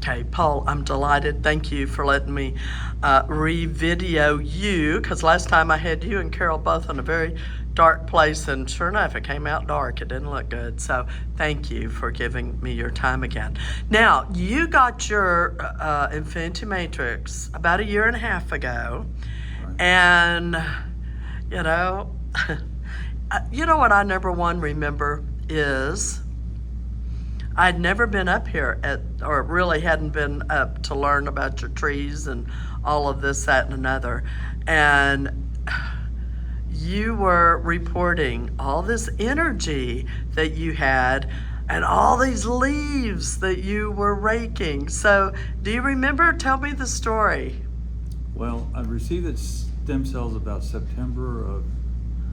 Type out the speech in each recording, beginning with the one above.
Okay, Paul, I'm delighted. Thank you for letting me re-video you, because last time I had you and Carol both in a very dark place, and sure enough, it came out dark. It didn't look good. So thank you for giving me your time again. Now, you got your Infiniti Matrix about a year and a half ago, and, you know, you know what I, number one, remember is I'd never been up here or really hadn't been up to learn about your trees and all of this, that, and another. And you were reporting all this energy that you had and all these leaves that you were raking. So do you remember? Tell me the story. Well, I received the stem cells about September of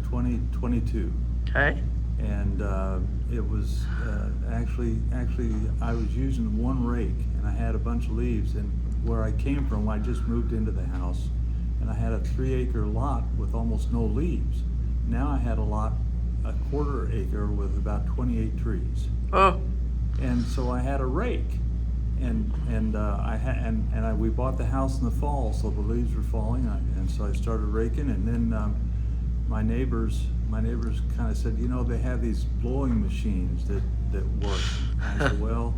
2022. Okay. And it was actually I was using one rake, and I had a bunch of leaves. And where I came from, I just moved into the house, and I had a 3-acre lot with almost no leaves. Now I had a quarter acre with about 28 trees. Oh. And so I had a rake, and we bought the house in the fall, so the leaves were falling, and so I started raking, and then my neighbors kind of said, you know, they have these blowing machines that work. And I said, well,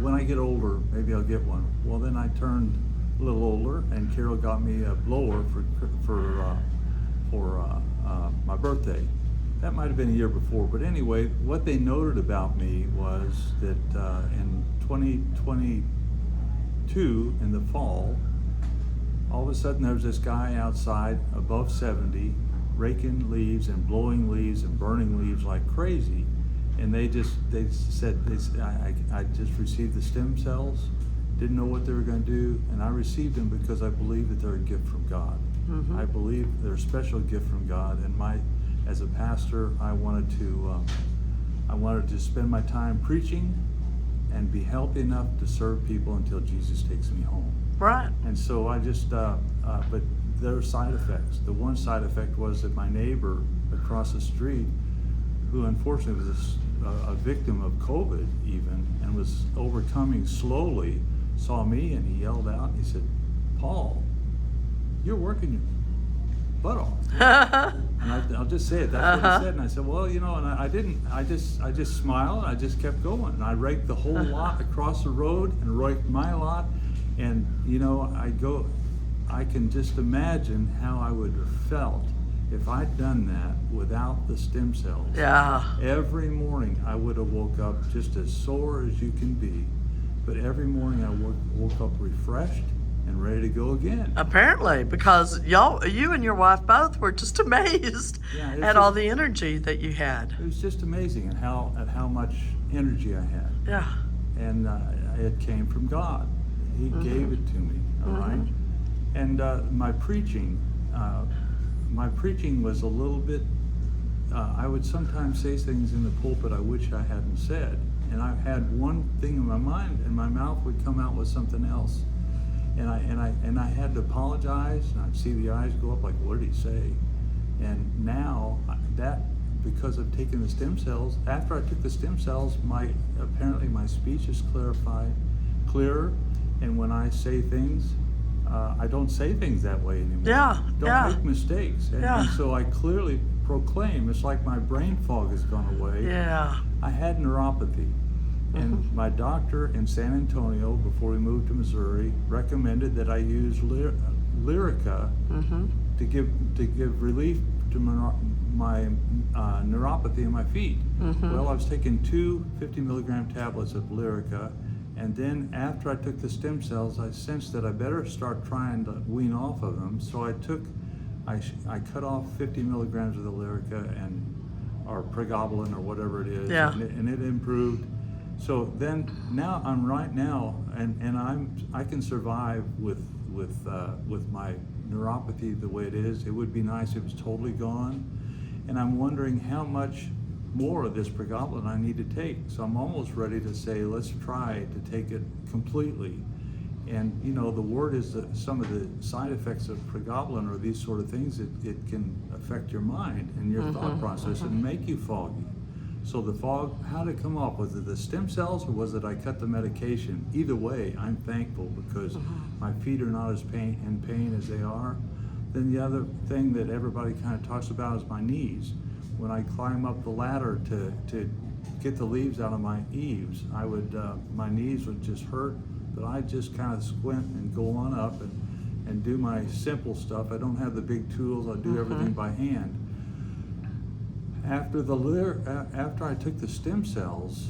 when I get older, maybe I'll get one. Well, then I turned a little older, and Carol got me a blower for my birthday. That might have been a year before, but anyway, what they noted about me was that in 2022, in the fall, all of a sudden there was this guy outside above 70 raking leaves and blowing leaves and burning leaves like crazy. And they said, I just received the stem cells, didn't know what they were going to do, and I received them because I believe that they're a gift from God. Mm-hmm. I believe they're a special gift from God, and as a pastor, I wanted to spend my time preaching and be healthy enough to serve people until Jesus takes me home. Right. And so I just, but there are side effects. The one side effect was that my neighbor across the street, who unfortunately was a victim of COVID even, and was overcoming slowly, saw me and he yelled out, he said, Paul, you're working your butt off. And I'll just say it, that's what he said. And I said, well, you know, and I didn't, I just smiled, and I just kept going. And I raked the whole lot across the road and raked my lot. And, you know, I can just imagine how I would have felt if I'd done that without the stem cells. Yeah. Every morning I would have woke up just as sore as you can be, but every morning I woke up refreshed and ready to go again. Apparently, because you and your wife both were just amazed at all the energy that you had. It was just amazing at how much energy I had. Yeah. And it came from God. He gave it to me, all right? And my preaching was a little bit, I would sometimes say things in the pulpit I wish I hadn't said. And I had one thing in my mind, and my mouth would come out with something else. And I had to apologize, and I'd see the eyes go up like, what did he say? And now, because I've taken the stem cells, after I took the stem cells, apparently my speech is clearer, and when I say things, I don't say things that way anymore. Yeah, Don't make mistakes. And so I clearly proclaim, it's like my brain fog has gone away. Yeah. I had neuropathy. And my doctor in San Antonio, before we moved to Missouri, recommended that I use Lyrica to give relief to my neuropathy in my feet. Well, I was taking 2 50-milligram tablets of Lyrica, and then after I took the stem cells, I sensed that I better start trying to wean off of them. So I cut off 50 milligrams of the Lyrica or pregabalin or whatever it is, and it improved. So then now I can survive with my neuropathy the way it is. It would be nice if it was totally gone, and I'm wondering how much more of this pregabalin I need to take. So I'm almost ready to say, let's try to take it completely. And you know, the word is that some of the side effects of pregabalin are these sort of things. It can affect your mind and your thought process and make you foggy. So the fog, how did it come off? Was it the stem cells or was it I cut the medication? Either way, I'm thankful because my feet are not as in pain as they are. Then the other thing that everybody kind of talks about is my knees. When I climb up the ladder to get the leaves out of my eaves, my knees would just hurt, but I just kind of squint and go on up and do my simple stuff. I don't have the big tools, I do everything by hand. After I took the stem cells,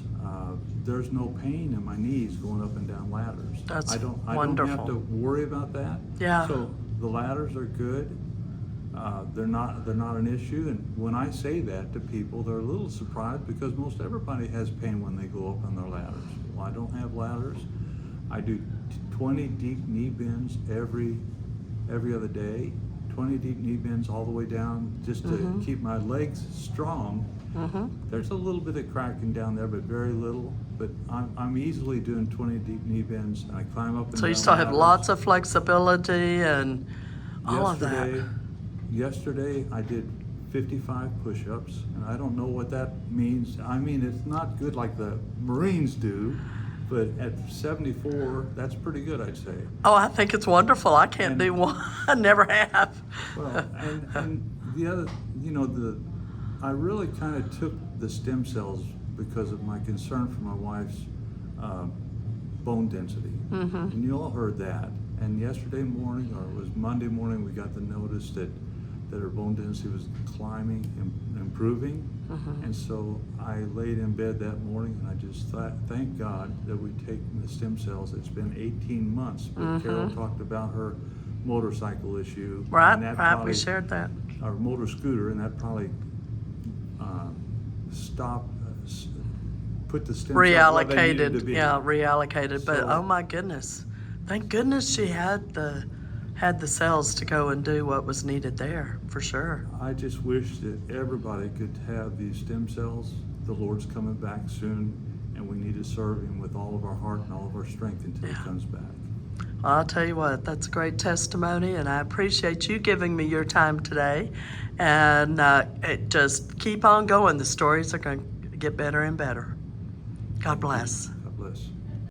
there's no pain in my knees going up and down ladders. That's I don't wonderful. have to worry about that. Yeah. So the ladders are good. They're not an issue. And when I say that to people, they're a little surprised because most everybody has pain when they go up on their ladders. Well, I don't have ladders. I do 20 deep knee bends every other day. 20 deep knee bends all the way down just to keep my legs strong. There's a little bit of cracking down there, but very little. But I'm easily doing 20 deep knee bends, and I climb up and So down you still have ladders. lots of flexibility and all of that. Yesterday I did 55 push-ups, and I don't know what that means. I mean, it's not good like the Marines do, but at 74, that's pretty good, I'd say. Oh, I think it's wonderful. I can't And- do one. I never have. Well, and the other, I really kind of took the stem cells because of my concern for my wife's bone density. And you all heard that. And yesterday morning, or it was Monday morning, we got the notice that her bone density was climbing and improving. And so I laid in bed that morning and I just thought, thank God that we've taken the stem cells. It's been 18 months, but Carol talked about her motorcycle issue. Right, and that right. We probably- shared that. Our motor scooter, and that probably put the stem cells where they needed to Reallocated. be. Yeah, reallocated. But So- oh my goodness. Thank goodness she had the cells to go and do what was needed there, for sure. I just wish that everybody could have these stem cells. The Lord's coming back soon, and we need to serve Him with all of our heart and all of our strength until He comes back. I'll tell you what, that's a great testimony, and I appreciate you giving me your time today. And just keep on going. The stories are going to get better and better. God bless.